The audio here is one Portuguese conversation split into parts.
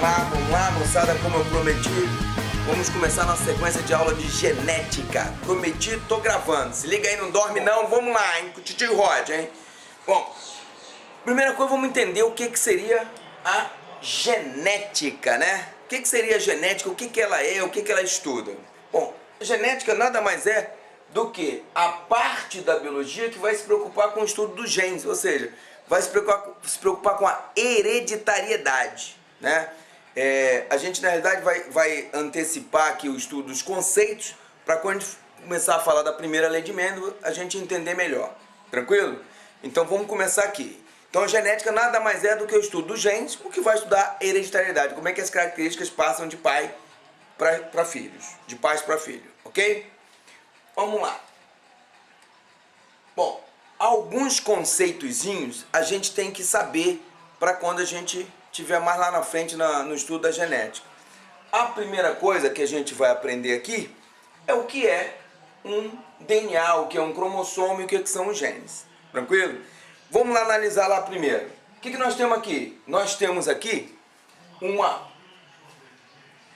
Vamos lá, moçada, como eu prometi, vamos começar nossa sequência de aula de genética. Prometi, tô gravando. Se liga aí, não dorme não, vamos lá, hein, com o Titio Rod, hein. Bom, primeira coisa, vamos entender o que seria a genética, né? O que seria a genética, o que ela é, o que ela estuda. Bom, a genética nada mais é do que a parte da biologia que vai se preocupar com o estudo dos genes, ou seja, vai se preocupar com a hereditariedade, né? A gente na realidade vai antecipar aqui o estudo dos conceitos para quando a gente começar a falar da primeira lei de Mendel a gente entender melhor, tranquilo? Então vamos começar aqui. Então a genética nada mais é do que o estudo dos genes, o que vai estudar a hereditariedade, como é que as características passam de pai para filhos, de pais para filho, ok? Vamos lá. Bom, alguns conceitozinhos a gente tem que saber para quando a gente tiver mais lá na frente no estudo da genética. A primeira coisa que a gente vai aprender aqui é o que é um DNA, o que é um cromossomo e o que são os genes. Tranquilo? Vamos lá analisar lá primeiro. O que nós temos aqui? Nós temos aqui uma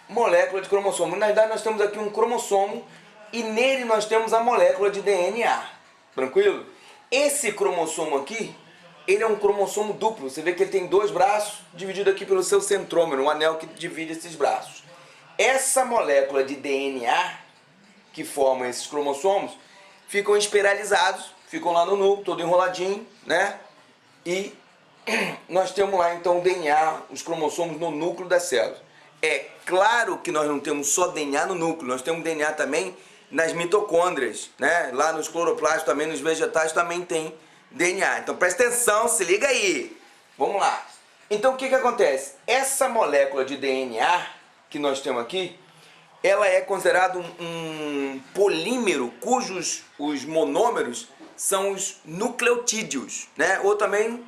molécula de cromossomo. Na verdade nós temos aqui um cromossomo e nele nós temos a molécula de DNA. Tranquilo? Esse cromossomo aqui, ele é um cromossomo duplo. Você vê que ele tem dois braços, dividido aqui pelo seu centrômero, um anel que divide esses braços. Essa molécula de DNA que forma esses cromossomos ficam espiralizados, ficam lá no núcleo, todo enroladinho, né? E nós temos lá então o DNA, os cromossomos no núcleo das células. É claro que nós não temos só DNA no núcleo, nós temos DNA também nas mitocôndrias, né? Lá nos cloroplastos também, nos vegetais também tem DNA. Então presta atenção, se liga aí. Vamos lá. Então o que acontece? Essa molécula de DNA que nós temos aqui, ela é considerada um polímero cujos os monômeros são os nucleotídeos, né? Ou também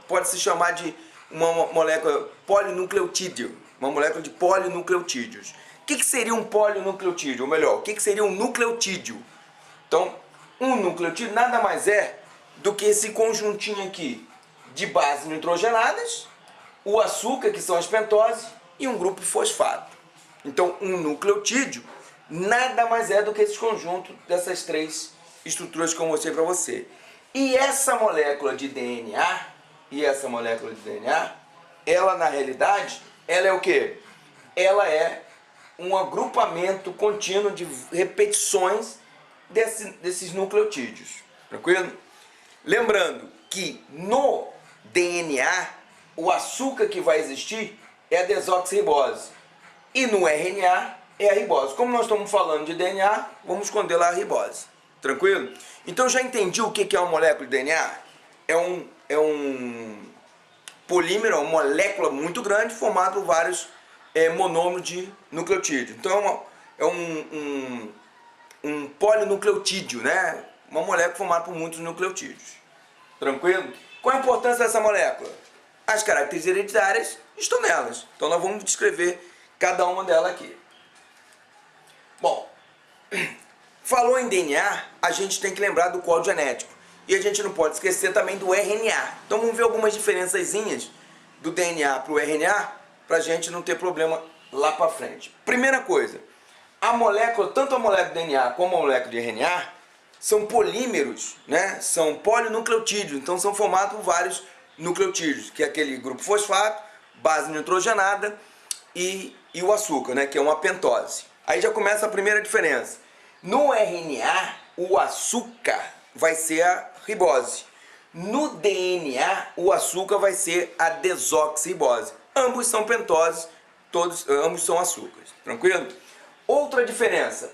pode se chamar de uma molécula polinucleotídeo, uma molécula de polinucleotídeos. O que seria um polinucleotídeo? Ou melhor, o que seria um nucleotídeo? Então, um nucleotídeo nada mais é do que esse conjuntinho aqui de bases nitrogenadas, o açúcar, que são as pentoses, e um grupo fosfato. Então, um nucleotídeo nada mais é do que esse conjunto dessas três estruturas que eu mostrei para você. E essa molécula de DNA, ela na realidade, ela é o quê? Ela é um agrupamento contínuo de repetições desses nucleotídeos. Tranquilo? Lembrando que no DNA, o açúcar que vai existir é a desoxirribose. E no RNA é a ribose. Como nós estamos falando de DNA, vamos esconder lá a ribose. Tranquilo? Então já entendi o que é uma molécula de DNA? É um polímero, uma molécula muito grande formada por vários monômeros de nucleotídeo. Então é um polinucleotídeo, né? Uma molécula formada por muitos nucleotídeos. Tranquilo? Qual a importância dessa molécula? As características hereditárias estão nelas. Então nós vamos descrever cada uma delas aqui. Bom, falou em DNA, a gente tem que lembrar do código genético. E a gente não pode esquecer também do RNA. Então vamos ver algumas diferençazinhas do DNA para o RNA, para a gente não ter problema lá para frente. Primeira coisa, a molécula, tanto a molécula de DNA como a molécula de RNA, são polímeros, né? São polinucleotídeos, então são formados por vários nucleotídeos, que é aquele grupo fosfato, base nitrogenada e o açúcar, né? Que é uma pentose. Aí já começa a primeira diferença. No RNA, o açúcar vai ser a ribose. No DNA, o açúcar vai ser a desoxirribose. Ambos são pentoses, ambos são açúcares. Tranquilo? Outra diferença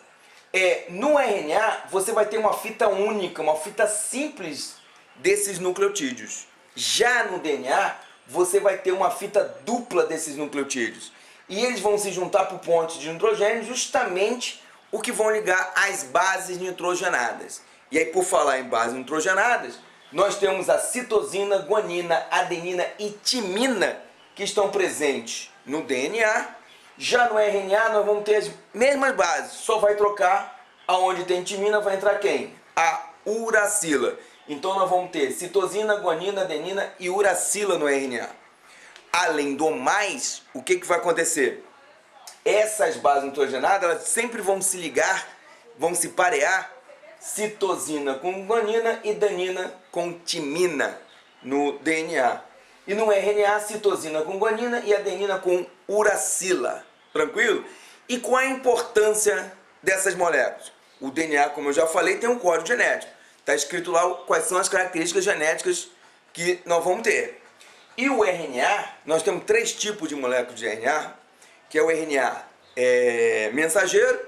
no RNA você vai ter uma fita única, uma fita simples desses nucleotídeos. Já no DNA, você vai ter uma fita dupla desses nucleotídeos. E eles vão se juntar por pontes de nitrogênio, justamente o que vão ligar as bases nitrogenadas. E aí, por falar em bases nitrogenadas, nós temos a citosina, guanina, adenina e timina, que estão presentes no DNA. Já no RNA nós vamos ter as mesmas bases, só vai trocar aonde tem timina, vai entrar quem? A uracila. Então nós vamos ter citosina, guanina, adenina e uracila no RNA. além do mais, o que vai acontecer? Essas bases nitrogenadas, elas sempre vão se ligar, vão se parear, citosina com guanina e adenina com timina no DNA. E no RNA, citosina com guanina e adenina com uracila. Tranquilo? E qual a importância dessas moléculas? O DNA, como eu já falei, tem um código genético. Está escrito lá quais são as características genéticas que nós vamos ter. E o RNA, nós temos 3 tipos de moléculas de RNA, que é o RNA mensageiro,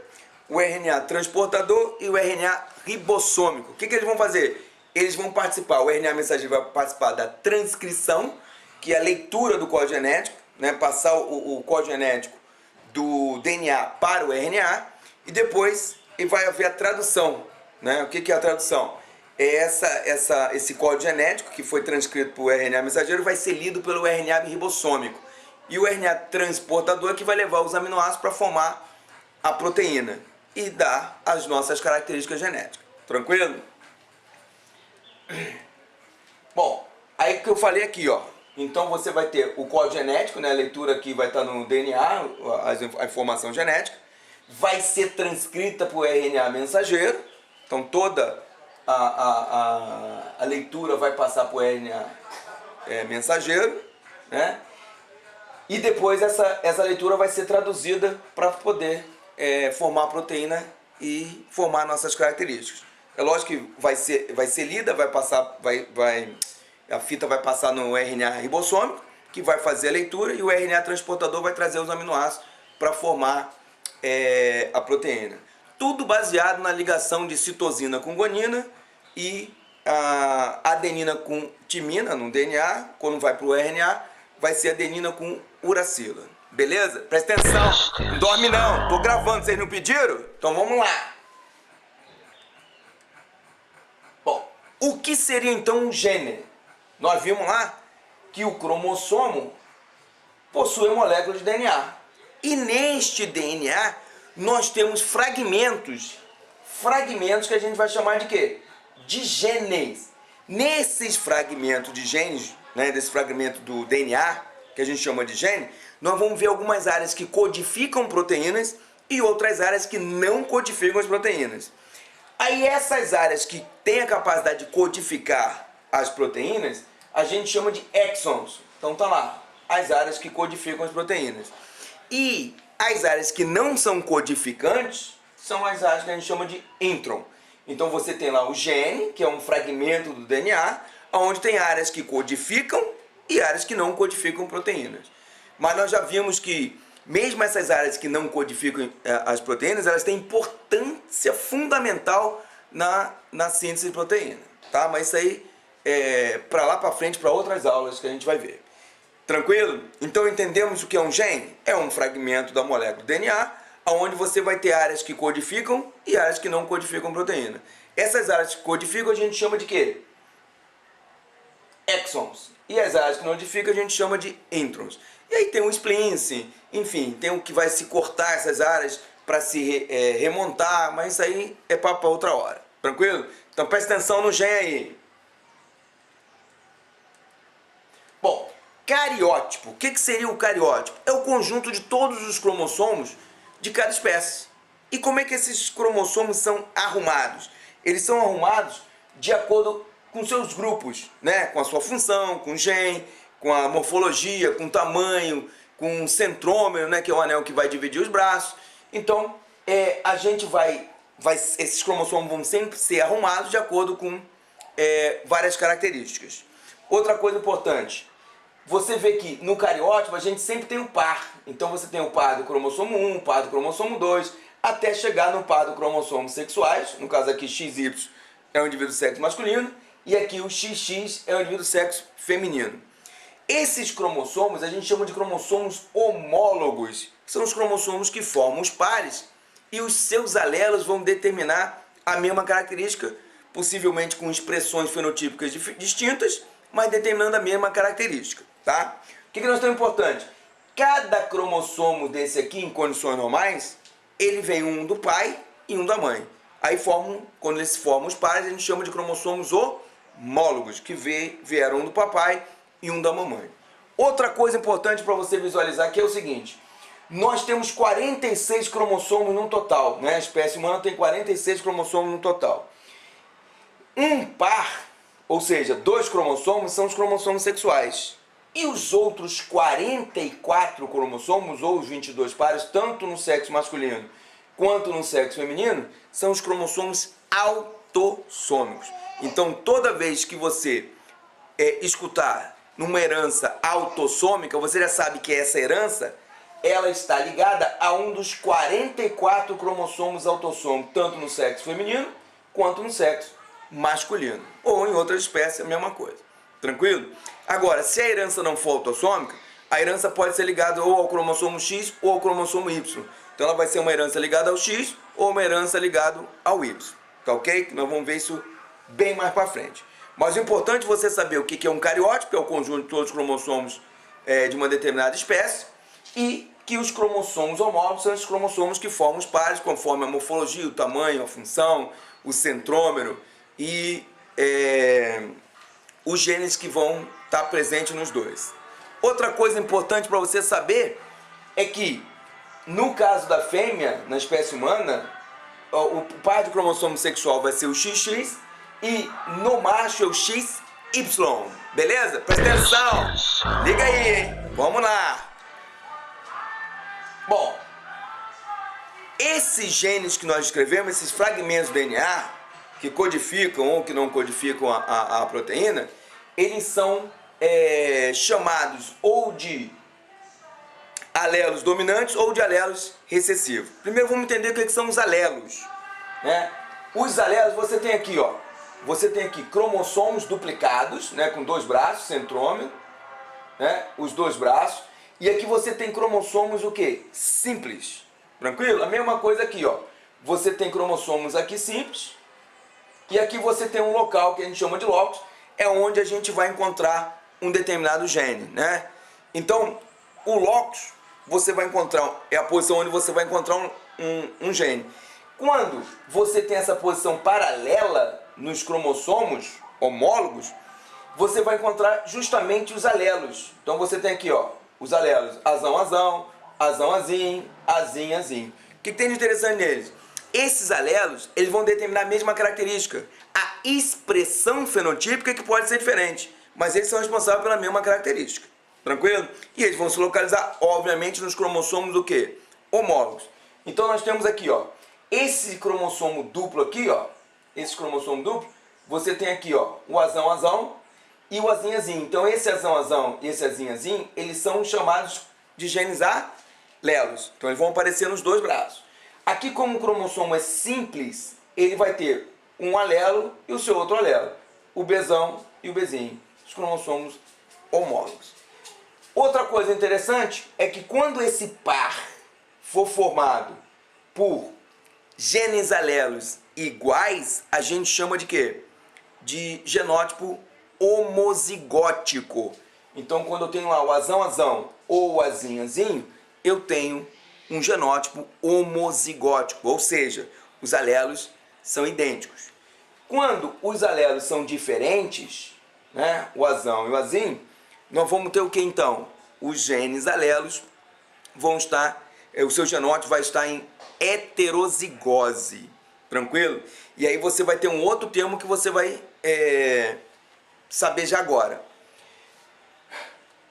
o RNA transportador e o RNA ribossômico. O que eles vão fazer? Eles vão participar, o RNA mensageiro vai participar da transcrição, que é a leitura do código genético, né, passar o código genético do DNA para o RNA, e depois vai haver a tradução. Né? O que é a tradução? É esse código genético que foi transcrito para o RNA mensageiro vai ser lido pelo RNA ribossômico. E o RNA transportador é que vai levar os aminoácidos para formar a proteína e dar as nossas características genéticas. Tranquilo? Bom, aí que eu falei aqui, ó. Então você vai ter o código genético, né? A leitura aqui vai estar no DNA, a informação genética. Vai ser transcrita para o RNA mensageiro. Então toda a leitura vai passar para o RNA mensageiro, né? E depois essa leitura vai ser traduzida para poder formar a proteína e formar nossas características. É lógico que vai ser lida, a fita vai passar no RNA ribossômico, que vai fazer a leitura, e o RNA transportador vai trazer os aminoácidos para formar a proteína. Tudo baseado na ligação de citosina com guanina e a adenina com timina no DNA. Quando vai para o RNA, vai ser adenina com uracila. Beleza? Presta atenção. Não dorme não. Tô gravando, vocês não pediram? Então vamos lá. Bom, o que seria então um gene? Nós vimos lá que o cromossomo possui moléculas de DNA. E neste DNA nós temos fragmentos que a gente vai chamar de quê? De genes. Nesses fragmentos de genes, né, desse fragmento do DNA, que a gente chama de gene, nós vamos ver algumas áreas que codificam proteínas e outras áreas que não codificam as proteínas. Aí essas áreas que têm a capacidade de codificar as proteínas, a gente chama de exons. Então tá lá, as áreas que codificam as proteínas. E as áreas que não são codificantes são as áreas que a gente chama de intron. Então você tem lá o gene, que é um fragmento do DNA, onde tem áreas que codificam e áreas que não codificam proteínas. Mas nós já vimos que mesmo essas áreas que não codificam as proteínas, elas têm importância fundamental na síntese de proteína. Tá? Mas isso aí é para lá para frente, para outras aulas que a gente vai ver. Tranquilo? Então entendemos o que é um gene? É um fragmento da molécula DNA, onde você vai ter áreas que codificam e áreas que não codificam proteína. Essas áreas que codificam a gente chama de quê? Exons. E as áreas que não codificam a gente chama de introns. E aí tem o splice, enfim, tem o que vai se cortar essas áreas para se remontar, mas isso aí é papo para outra hora. Tranquilo? Então presta atenção no gene aí. Bom, cariótipo. O que seria o cariótipo? É o conjunto de todos os cromossomos de cada espécie. E como é que esses cromossomos são arrumados? Eles são arrumados de acordo com seus grupos, né? Com a sua função, com o gene, com a morfologia, com o tamanho, com o centrômero, né? Que é o anel que vai dividir os braços. Então, a gente esses cromossomos vão sempre ser arrumados de acordo com várias características. Outra coisa importante, você vê que no cariótipo a gente sempre tem o par. Então você tem o par do cromossomo 1, o par do cromossomo 2, até chegar no par do cromossomos sexuais. No caso aqui XY é o indivíduo do sexo masculino e aqui o XX é o indivíduo do sexo feminino. Esses cromossomos a gente chama de cromossomos homólogos. São os cromossomos que formam os pares e os seus alelos vão determinar a mesma característica, possivelmente com expressões fenotípicas distintas, mas determinando a mesma característica. Tá? O que nós temos importante? Cada cromossomo desse aqui, em condições normais, ele vem um do pai e um da mãe. Aí quando eles formam os pares, a gente chama de cromossomos homólogos, que vieram um do papai e um da mamãe. Outra coisa importante para você visualizar aqui é o seguinte: nós temos 46 cromossomos no total, né? A espécie humana tem 46 cromossomos no total. Um par, ou seja, 2 cromossomos, são os cromossomos sexuais. E os outros 44 cromossomos, ou os 22 pares, tanto no sexo masculino quanto no sexo feminino, são os cromossomos autossômicos. Então, toda vez que você escutar numa herança autossômica, você já sabe que essa herança ela está ligada a um dos 44 cromossomos autossômicos, tanto no sexo feminino quanto no sexo masculino. Ou em outras espécies, a mesma coisa. Tranquilo? Agora, se a herança não for autossômica, a herança pode ser ligada ou ao cromossomo X ou ao cromossomo Y. Então ela vai ser uma herança ligada ao X ou uma herança ligada ao Y. Tá ok? Nós vamos ver isso bem mais para frente. Mas o importante é você saber o que é um cariótipo, que é o conjunto de todos os cromossomos de uma determinada espécie, e que os cromossomos homólogos são os cromossomos que formam os pares, conforme a morfologia, o tamanho, a função, o centrômero e os genes que vão estar presentes nos dois. Outra coisa importante para você saber é que, no caso da fêmea, na espécie humana, o par de cromossomo sexual vai ser o XX e no macho é o XY. Beleza? Presta atenção! Liga aí, hein? Vamos lá! Bom, esses genes que nós escrevemos, esses fragmentos do DNA, que codificam ou que não codificam a proteína, eles são chamados ou de alelos dominantes ou de alelos recessivos. Primeiro vamos entender o que são os alelos, né? Os alelos você tem aqui, ó. Você tem aqui cromossomos duplicados, né, com 2 braços, centrômero, né, os 2 braços. E aqui você tem cromossomos o quê? Simples. Tranquilo? A mesma coisa aqui, ó. Você tem cromossomos aqui simples. E aqui você tem um local que a gente chama de locus, é onde a gente vai encontrar um determinado gene, né? Então, o locus você vai encontrar, é a posição onde você vai encontrar um gene. Quando você tem essa posição paralela nos cromossomos homólogos, você vai encontrar justamente os alelos. Então você tem aqui, ó, os alelos azão, azão, azão, azim, azim, azim. O que tem de interessante neles? Esses alelos, eles vão determinar a mesma característica, a expressão fenotípica que pode ser diferente, mas eles são responsáveis pela mesma característica. Tranquilo? E eles vão se localizar, obviamente, nos cromossomos do quê? Homólogos. Então nós temos aqui, ó, esse cromossomo duplo aqui, ó, esse cromossomo duplo, você tem aqui, ó, o azão, azão e o azim, azim. Então esse azão, azão e esse azim, azim, eles são chamados de genes alelos. Então eles vão aparecer nos 2 braços. Aqui, como o cromossomo é simples, ele vai ter um alelo e o seu outro alelo, o Bzão e o Bzinho, os cromossomos homólogos. Outra coisa interessante é que quando esse par for formado por genes alelos iguais, a gente chama de quê? De genótipo homozigótico. Então, quando eu tenho lá o azão, azão ou o azim, azinho, eu tenho um genótipo homozigótico, ou seja, os alelos são idênticos. Quando os alelos são diferentes, né, o azão e o azinho, nós vamos ter o que então? Os genes alelos vão estar, o seu genótipo vai estar em heterozigose, tranquilo? E aí você vai ter um outro termo que você vai saber já agora.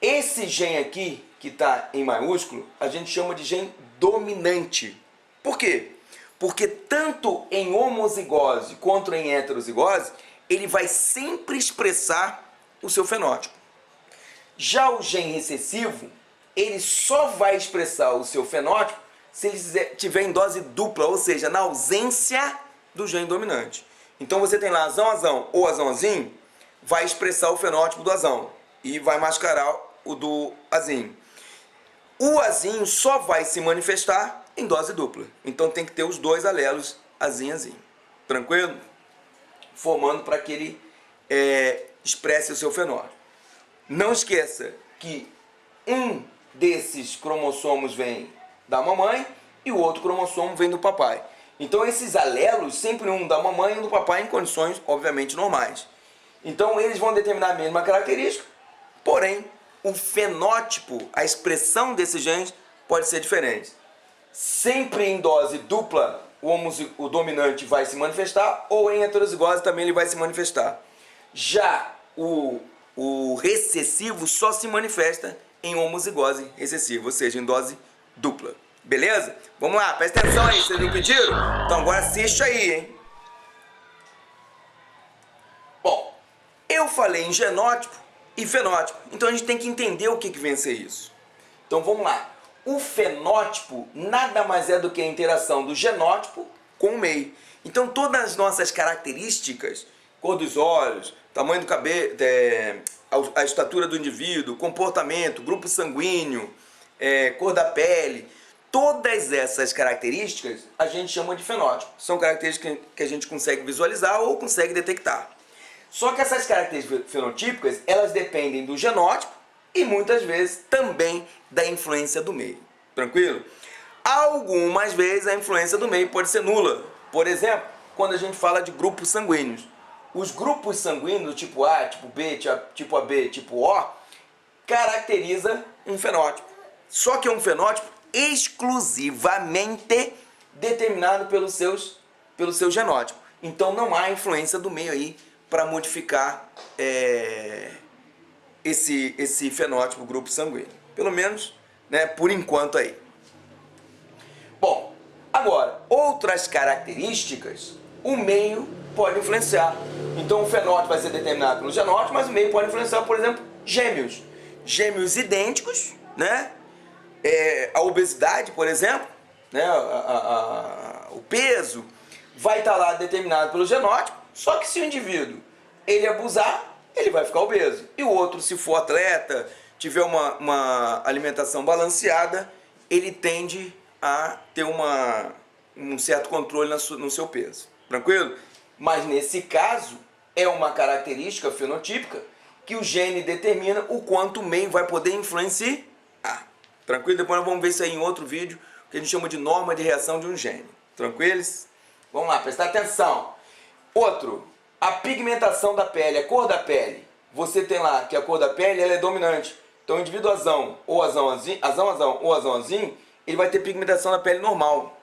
Esse gene aqui, que está em maiúsculo, a gente chama de gene dominante. Por quê? Porque tanto em homozigose quanto em heterozigose, ele vai sempre expressar o seu fenótipo. Já o gene recessivo, ele só vai expressar o seu fenótipo se ele estiver em dose dupla, ou seja, na ausência do gene dominante. Então você tem lá azão, azão ou azãozinho, vai expressar o fenótipo do azão e vai mascarar o do azinho. O azinho só vai se manifestar em dose dupla. Então tem que ter os 2 alelos azinho, azinho. Tranquilo? Formando para que ele expresse o seu fenótipo. Não esqueça que um desses cromossomos vem da mamãe e o outro cromossomo vem do papai. Então esses alelos, sempre um da mamãe e um do papai em condições, obviamente, normais. Então eles vão determinar a mesma característica, porém, o fenótipo, a expressão desses genes pode ser diferente. Sempre em dose dupla, o dominante vai se manifestar, ou em heterozigose também ele vai se manifestar. Já o recessivo só se manifesta em homozigose recessiva, ou seja, em dose dupla. Beleza? Vamos lá, presta atenção aí, vocês me pediram? Então agora assiste aí, hein? Bom, eu falei em genótipo e fenótipo, então a gente tem que entender o que vem a ser isso. Então vamos lá. O fenótipo nada mais é do que a interação do genótipo com o meio. Então todas as nossas características, cor dos olhos, tamanho do cabelo, a estatura do indivíduo, comportamento, grupo sanguíneo, cor da pele, todas essas características a gente chama de fenótipo. São características que a gente consegue visualizar ou consegue detectar. Só que essas características fenotípicas, elas dependem do genótipo e muitas vezes também da influência do meio. Tranquilo? Algumas vezes a influência do meio pode ser nula. Por exemplo, quando a gente fala de grupos sanguíneos. Os grupos sanguíneos, tipo A, tipo B, tipo AB, tipo O, caracteriza um fenótipo. Só que é um fenótipo exclusivamente determinado pelo seu genótipo. Então não há influência do meio aí para modificar esse fenótipo grupo sanguíneo. Pelo menos, né, por enquanto aí. Bom, agora, outras características, o meio pode influenciar. Então o fenótipo vai ser determinado pelo genótipo, mas o meio pode influenciar, por exemplo, gêmeos. Gêmeos idênticos, né? A obesidade, por exemplo, né? O peso vai estar lá determinado pelo genótipo, só que se o indivíduo ele abusar, ele vai ficar obeso. E o outro, se for atleta, tiver uma alimentação balanceada, ele tende a ter um certo controle no seu peso. Tranquilo? Mas nesse caso, é uma característica fenotípica que o gene determina o quanto o meio vai poder influenciar. Tranquilo? Depois nós vamos ver isso aí em outro vídeo, que a gente chama de norma de reação de um gene. Tranquilos? Vamos lá, prestar atenção. Outro, a pigmentação da pele, a cor da pele. Você tem lá que a cor da pele ela é dominante. Então o indivíduo azão ou azão, ele vai ter pigmentação da pele normal.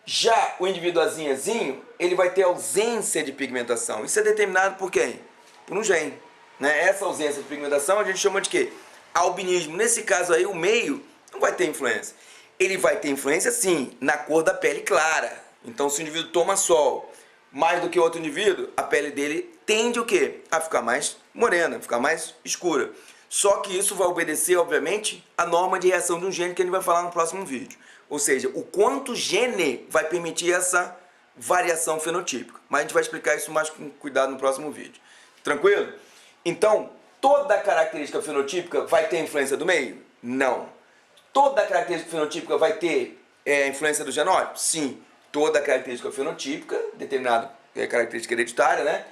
Já o indivíduo azinho, ele vai ter ausência de pigmentação. Isso é determinado por quem? Por um gene. Né? Essa ausência de pigmentação a gente chama de quê? Albinismo. Nesse caso aí, o meio não vai ter influência. Ele vai ter influência, sim, na cor da pele clara. Então, se o indivíduo toma sol mais do que outro indivíduo, a pele dele tende o quê? A ficar mais morena, ficar mais escura. Só que isso vai obedecer, obviamente, à norma de reação de um gene que a gente vai falar no próximo vídeo. Ou seja, o quanto o gene vai permitir essa variação fenotípica. Mas a gente vai explicar isso mais com cuidado no próximo vídeo. Tranquilo? Então, toda característica fenotípica vai ter influência do meio? Não. Toda característica fenotípica vai ter influência do genótipo? Sim. Toda característica fenotípica, determinada característica hereditária, né?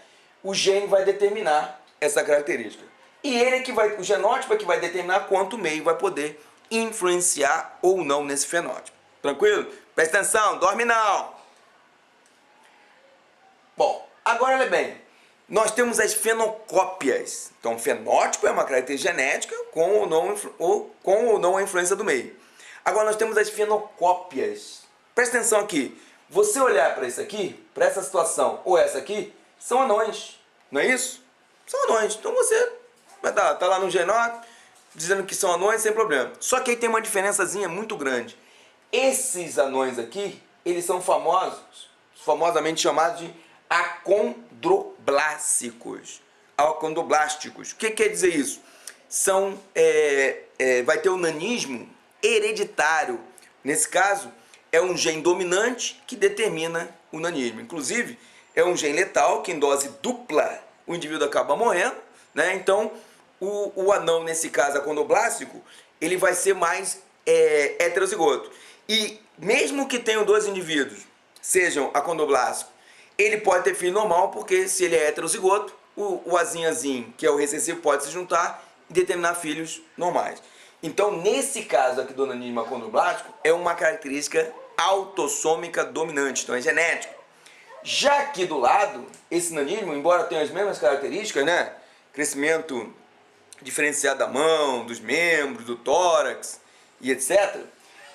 O gene vai determinar essa característica. E o genótipo é que vai determinar quanto o meio vai poder influenciar ou não nesse fenótipo. Tranquilo? Presta atenção, dorme não! Bom, agora olha bem, nós temos as fenocópias. Então, fenótipo é uma característica genética com ou não a influência do meio. Agora nós temos as fenocópias. Presta atenção aqui. Você olhar para isso aqui, para essa situação ou essa aqui, são anões. Não é isso? São anões. Então você vai tá lá no genótipo dizendo que são anões sem problema. Só que aí tem uma diferençazinha muito grande. Esses anões aqui, eles são famosamente chamados de acondroblásticos. Acondroblásticos. O que quer dizer isso? Vai ter o nanismo hereditário. Nesse caso, é um gene dominante que determina o nanismo. Inclusive, é um gene letal que em dose dupla o indivíduo acaba morrendo, né? Então, o anão, nesse caso acondroblástico, ele vai ser mais heterozigoto. E mesmo que tenham dois indivíduos, sejam acondroblásticos, ele pode ter filho normal, porque se ele é heterozigoto, o azinho, que é o recessivo, pode se juntar e determinar filhos normais. Então, nesse caso aqui do nanismo acondroblástico, é uma característica autossômica dominante, então é genético. Já aqui do lado, esse nanismo, embora tenha as mesmas características, né? Crescimento diferenciar da mão, dos membros, do tórax e etc.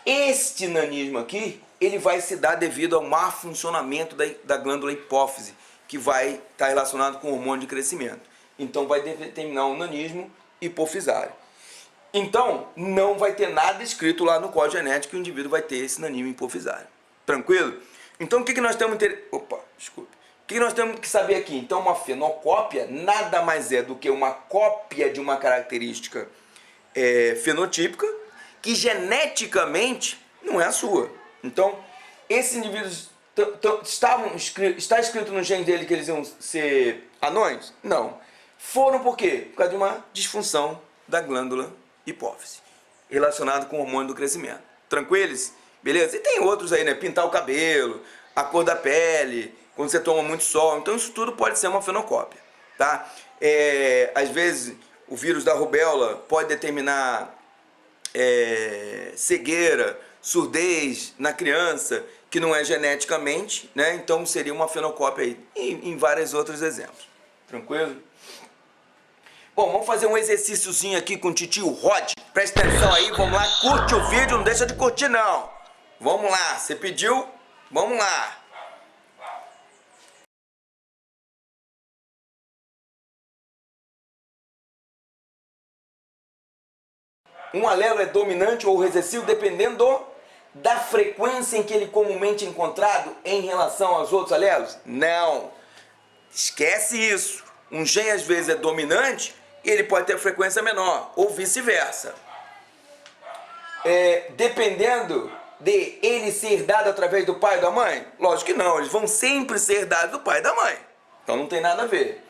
Este nanismo aqui, ele vai se dar devido ao má funcionamento da glândula hipófise, que vai estar relacionado com o hormônio de crescimento. Então vai determinar um nanismo hipofisário. Então não vai ter nada escrito lá no código genético que o indivíduo vai ter esse nanismo hipofisário. Tranquilo? Então o que nós temos que nós temos que saber aqui? Então uma fenocópia nada mais é do que uma cópia de uma característica fenotípica que geneticamente não é a sua. Então esses indivíduos está escrito no gene dele que eles iam ser anões? Não. Foram por quê? Por causa de uma disfunção da glândula hipófise, relacionado com o hormônio do crescimento. Tranquilos? Beleza? E tem outros aí, né? Pintar o cabelo, a cor da pele, quando você toma muito sol. Então isso tudo pode ser uma fenocópia, tá? Às vezes o vírus da rubéola pode determinar cegueira, surdez na criança, que não é geneticamente, né? Então seria uma fenocópia aí, em vários outros exemplos. Tranquilo? Bom, vamos fazer um exercíciozinho aqui com o titio Rod. Presta atenção aí, vamos lá, curte o vídeo, não deixa de curtir não. Vamos lá, você pediu? Vamos lá. Um alelo é dominante ou recessivo dependendo da frequência em que ele comumente é encontrado em relação aos outros alelos? Não. Esquece isso. Um gene às vezes é dominante e ele pode ter frequência menor, ou vice-versa. Dependendo de ele ser dado através do pai ou da mãe? Lógico que não, eles vão sempre ser dados do pai e da mãe. Então não tem nada a ver.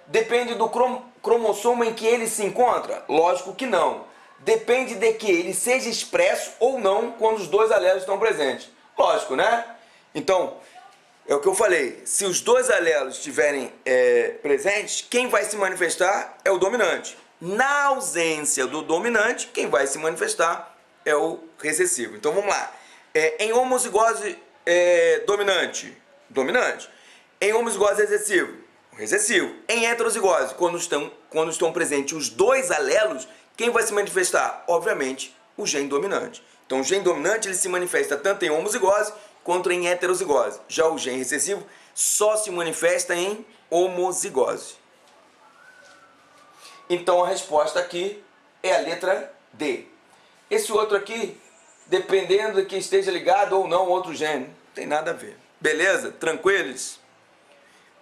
Depende do cromossomo em que ele se encontra? Lógico que não. Depende de que ele seja expresso ou não quando os dois alelos estão presentes. Lógico, né? Então, é o que eu falei. Se os dois alelos estiverem presentes, quem vai se manifestar é o dominante. Na ausência do dominante, quem vai se manifestar é o recessivo. Então, vamos lá. Em homozigose dominante, dominante. Em homozigose recessivo, recessivo. Em heterozigose, quando estão presentes os dois alelos, quem vai se manifestar? Obviamente, o gene dominante. Então, o gene dominante ele se manifesta tanto em homozigose quanto em heterozigose. Já o gene recessivo só se manifesta em homozigose. Então, a resposta aqui é a letra D. Esse outro aqui, dependendo de que esteja ligado ou não ao outro gene, não tem nada a ver. Beleza? Tranquilos?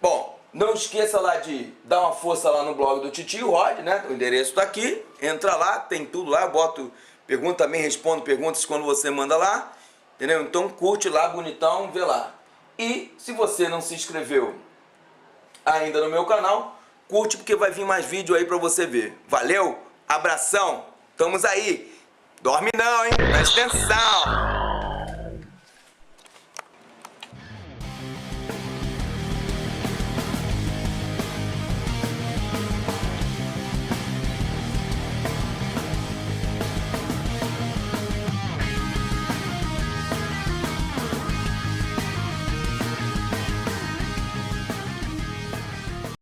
Bom, não esqueça lá de dar uma força lá no blog do Titio Rod, né? O endereço está aqui. Entra lá, tem tudo lá. Eu boto pergunta também, respondo perguntas quando você manda lá. Entendeu? Então curte lá, bonitão, vê lá. E se você não se inscreveu ainda no meu canal, curte porque vai vir mais vídeo aí para você ver. Valeu? Abração! Estamos aí! Dorme não, hein? Presta atenção!